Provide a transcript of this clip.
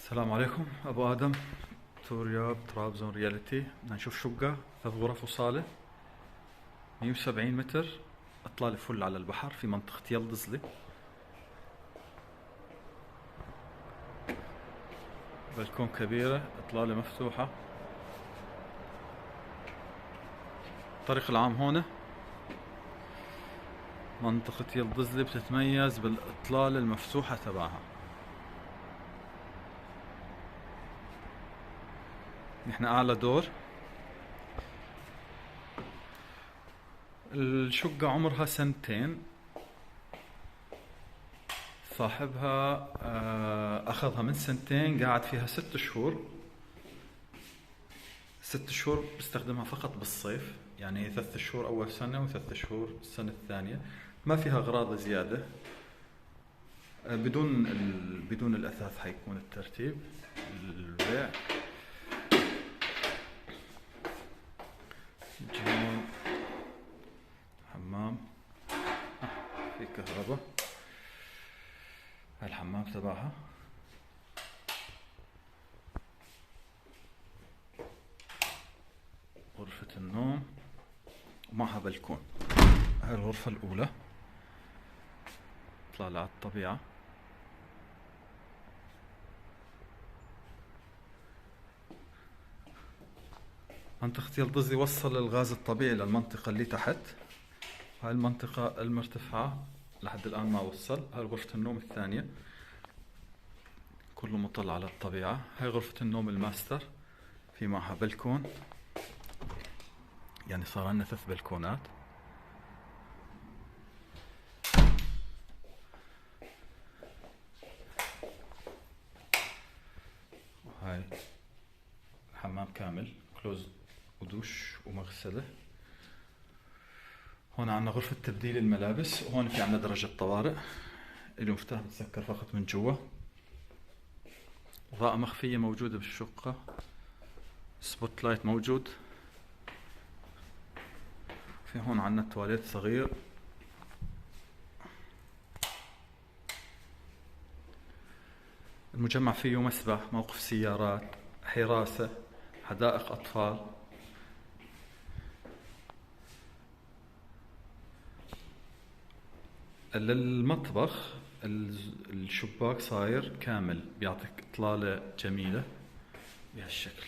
السلام عليكم ابو ادم. رياض طرابزون رياليتي. بدنا نشوف شقة 3 غرف وصالة 170 متر، اطلالة فل على البحر في منطقة يلدزلي. بلكون كبيرة، اطلالة مفتوحة. الطريق العام هون. منطقة يلدزلي بتتميز بالاطلالة المفتوحة تبعها. نحن اعلى دور. الشقة عمرها 2 سنين. صاحبها اخذها من 2 سنين، قاعد فيها 6 شهور. 6 شهور بستخدمها فقط بالصيف، يعني 3 شهور اول سنة و3 شهور السنة الثانية. ما فيها اغراض زيادة. بدون الاثاث حيكون الترتيب. البيع. جون حمام، في كهرباء. هاي الحمام تبعها. غرفة النوم ومعها بلكون. هاي الغرفة الأولى، طلع على الطبيعة. منطقة يلدزلي وصل الغاز الطبيعي للمنطقة اللي تحت. هاي المنطقة المرتفعة لحد الآن ما وصل. هاي غرفة النوم الثانية، كله مطل على الطبيعة. هاي غرفة النوم الماستر، في معها بلكون، يعني صار عندنا 3 بلكونات. وهاي حمام كامل، كلوز ودوش ومغسلة. هون عنا غرفة تبديل الملابس، وهون في عنا درجة طوارئ. اللي مفتاح بتسكر فقط من جوا. إضاءة مخفية موجودة بالشقة. سبوت لايت موجود. في هون عنا تواليت صغير. المجمع فيه مسبح، موقف سيارات، حراسة، حدائق أطفال. للمطبخ الشباك صاير كامل، بيعطيك إطلالة جميلة بهالشكل.